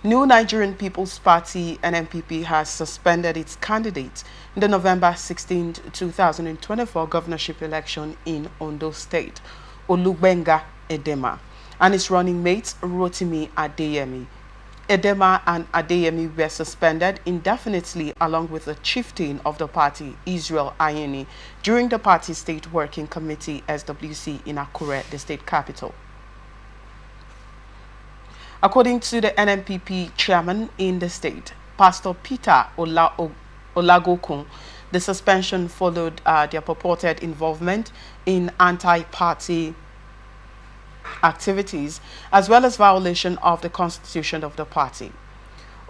New Nigerian People's Party (NNPP) has suspended its candidate in the November 16, 2024 governorship election in Ondo State, Olugbenga Edema, and its running mate Rotimi Adeyemi. Edema and Adeyemi were suspended indefinitely along with the chieftain of the party, Isreal Ayeni, during the party state working committee (SWC) in Akure, the state capital. According to the NNPP chairman in the state, Pastor Peter Olagokun, the suspension followed their purported involvement in anti-party activities as well as violation of the constitution of the party.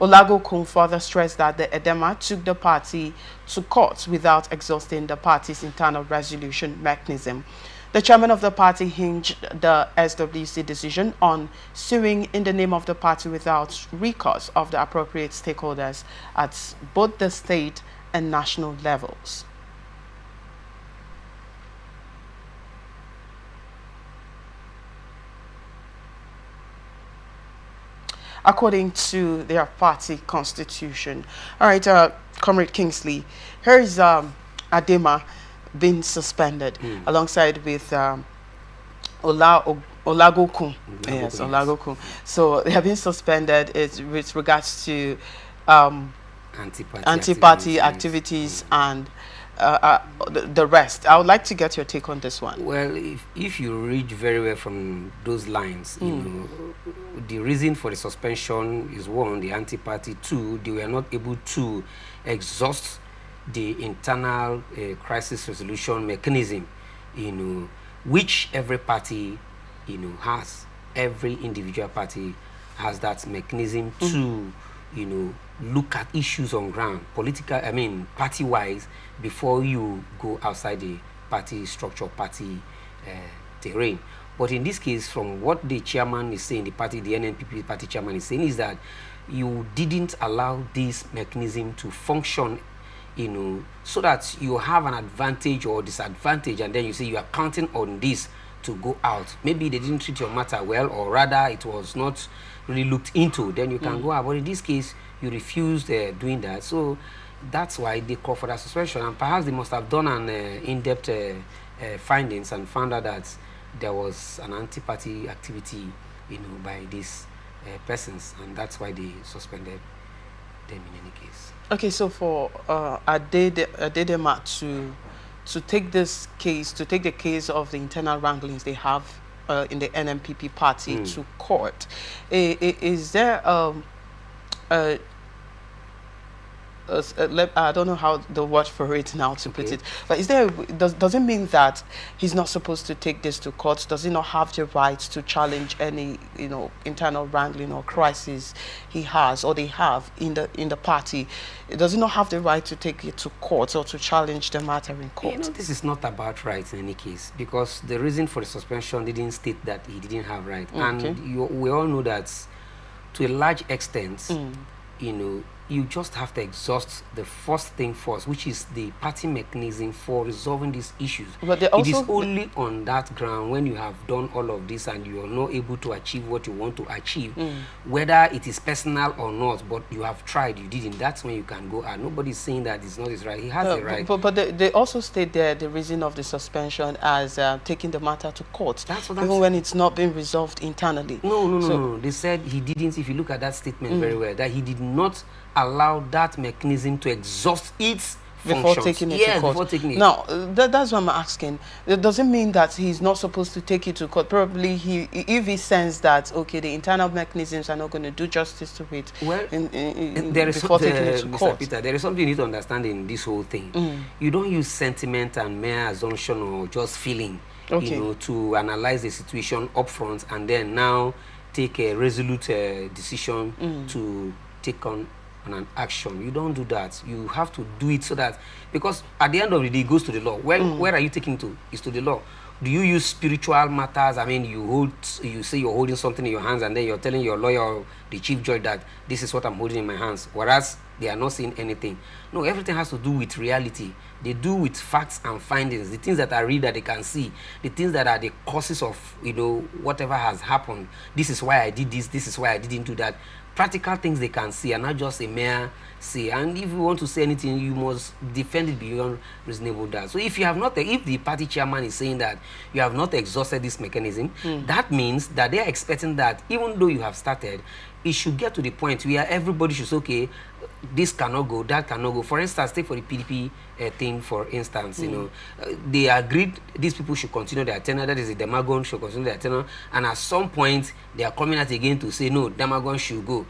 Olagokun further stressed that the Edema took the party to court without exhausting the party's internal resolution mechanism. The chairman of the party hinged the SWC decision on suing in the name of the party without recourse of the appropriate stakeholders at both the state and national levels. According to their party constitution. All right, Comrade Kingsley, here is Edema being suspended alongside with Olagokun. Yes, Olagokun. So they have been suspended with regards to anti-party activities and the rest. I would like to get your take on this one. Well, if you read very well from those lines, you know, the reason for the suspension is one, the anti-party; two, they were not able to exhaust the internal crisis resolution mechanism, you know, which every party, you know, has. Every individual party has that mechanism to, you know, look at issues on ground, party-wise, before you go outside the party structure, party terrain. But in this case, from what the chairman is saying, the NNPP party chairman is saying, is that you didn't allow this mechanism to function, you know, so that you have an advantage or disadvantage, and then you say you are counting on this to go out. Maybe they didn't treat your matter well, or rather it was not really looked into, then you can go out. But in this case, you refused doing that. So that's why they call for that suspension. And perhaps they must have done an in-depth findings and found out that there was an anti-party activity, you know, by these persons, and that's why they suspended them in any case. Okay, so for Adeyemi to take this case, to take the case of the internal wranglings they have in the NNPP party to court, is there I don't know how the word for it now to put it, but is there does it mean that he's not supposed to take this to court? Does he not have the right to challenge any, you know, internal wrangling or crisis he has or they have in the party? Does he not have the right to take it to court or to challenge the matter in court? You know, this is not about rights in any case, because the reason for the suspension didn't state that he didn't have right, and we all know that to a large extent, you know, you just have to exhaust the first thing first, which is the party mechanism for resolving these issues. But it is only on that ground, when you have done all of this and you are not able to achieve what you want to achieve, whether it is personal or not, but you have tried, you didn't, that's when you can go out. Nobody's saying that it's not his right. He has the right. But they also state there the reason of the suspension as taking the matter to court, even when it's not been resolved internally. No. They said he didn't, if you look at that statement very well, that he did not allow that mechanism to exhaust its before taking it to court. Before taking it. Now, that's what I'm asking. It doesn't mean that he's not supposed to take it to court. Probably if he senses that, okay, the internal mechanisms are not going to do justice to it, well, before taking it to court. Mr. Peter, there is something you need to understand in this whole thing. You don't use sentiment and mere assumption or just feeling, you know, to analyze the situation up front and then now take a resolute decision to take on an action. You don't do that. You have to do it so that, because at the end of the day, it goes to the law. Where are you taking to? It's to the law. Do you use spiritual matters? I mean, you say you're holding something in your hands and then you're telling your lawyer or the chief judge that this is what I'm holding in my hands, whereas they are not saying anything. No, everything has to do with reality. They do with facts and findings, the things that are real that they can see, the things that are the causes of, you know, whatever has happened. This is why I did this is why I didn't do that. practical things they can see and not just a mere say. And if you want to say anything, you must defend it beyond reasonable doubt. So if you have not, if the party chairman is saying that you have not exhausted this mechanism, that means that they are expecting that even though you have started, it should get to the point where everybody should say, okay, this cannot go, that cannot go. For instance, take for the PDP thing, for instance, you know, they agreed these people should continue their tenure, that is, the Demagogue should continue their tenure, and at some point, they are coming out again to say, no, Demagogue should go.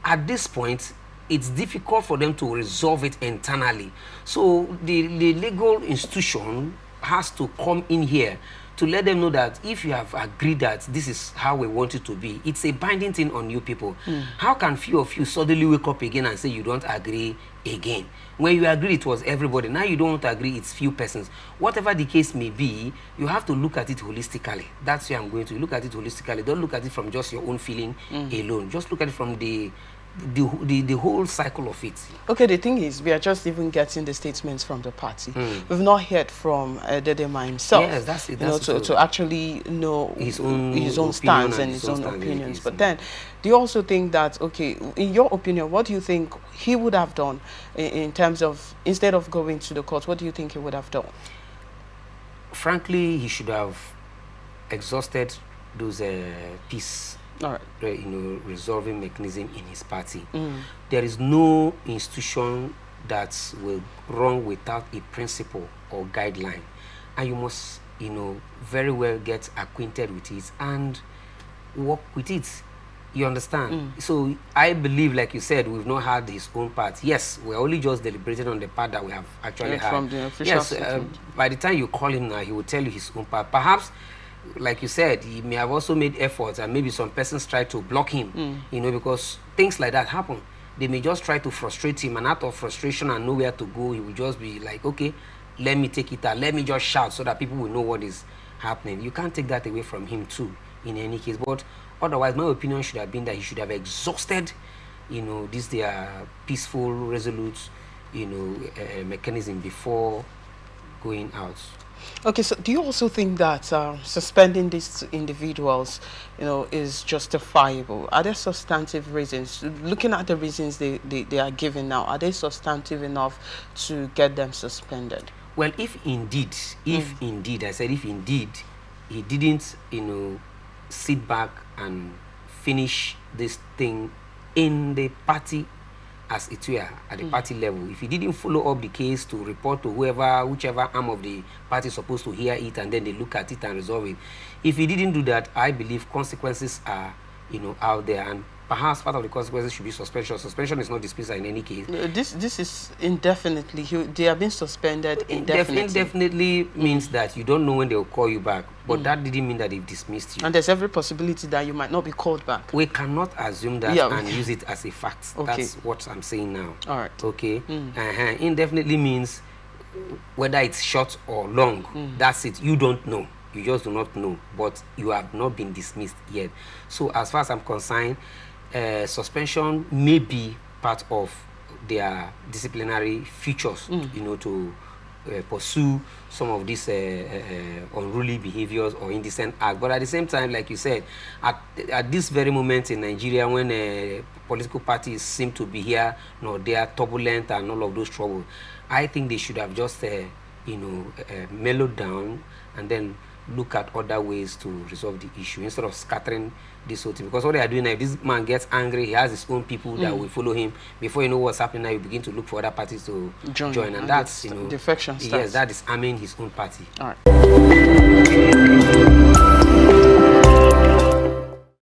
At this point, it's difficult for them to resolve it internally. So the legal institution has to come in here to let them know that if you have agreed that this is how we want it to be, it's a binding thing on you people. How can few of you suddenly wake up again and say you don't agree again? When you agree, it was everybody. Now you don't agree, it's few persons. Whatever the case may be, you have to look at it holistically. That's where I'm going to look at it holistically. Don't look at it from just your own feeling alone. Just look at it from the whole cycle of it. Okay, the thing is, we are just even getting the statements from the party. We've not heard from Edema himself. Yes, that's it. That's to actually know his own stance and his own opinions. But then, do you also think that, okay, in your opinion, what do you think he would have done in terms of, instead of going to the court, what do you think he would have done? Frankly, he should have exhausted those peace, resolving mechanism in his party. There is no institution that will run without a principle or guideline, and you must, very well get acquainted with it and work with it. You understand? So I believe, like you said, we've not had his own part. Yes, we're only just deliberating on the part that we have actually had. From the official by the time you call him now, he will tell you his own part. Perhaps, like you said, he may have also made efforts, and maybe some persons try to block him, because things like that happen. They may just try to frustrate him, and out of frustration and nowhere to go, he will just be like, okay, let me take it out, let me just shout so that people will know what is happening. You can't take that away from him too, in any case. But otherwise, my opinion should have been that he should have exhausted, this their peaceful, resolute, mechanism before going out. Okay, so do you also think that suspending these individuals, is justifiable? Are there substantive reasons? Looking at the reasons they are giving now, are they substantive enough to get them suspended? Well, if indeed, I said if indeed he didn't, sit back and finish this thing in the party as it were, at the party level, if he didn't follow up the case to report to whichever arm of the party is supposed to hear it, and then they look at it and resolve it, if he didn't do that, I believe consequences are, out there, and perhaps part of the consequences should be suspension. Suspension is not dismissal in any case. This is indefinitely. They have been suspended indefinitely. Indefinitely means that you don't know when they will call you back, but that didn't mean that they've dismissed you. And there's every possibility that you might not be called back. We cannot assume that and use it as a fact. Okay. That's what I'm saying now. All right. Okay. Indefinitely means whether it's short or long. That's it. You don't know. You just do not know, but you have not been dismissed yet. So as far as I'm concerned, suspension may be part of their disciplinary features, to pursue some of these unruly behaviors or indecent acts. But at the same time, like you said, at this very moment in Nigeria, when political parties seem to be here, they are turbulent and all of those troubles, I think they should have just, mellowed down and then look at other ways to resolve the issue instead of scattering this whole thing. Because what they are doing now, if this man gets angry, he has his own people that will follow him. Before you know what's happening now, you begin to look for other parties to join. And that's, defection starts. Yes, that is arming his own party. All right.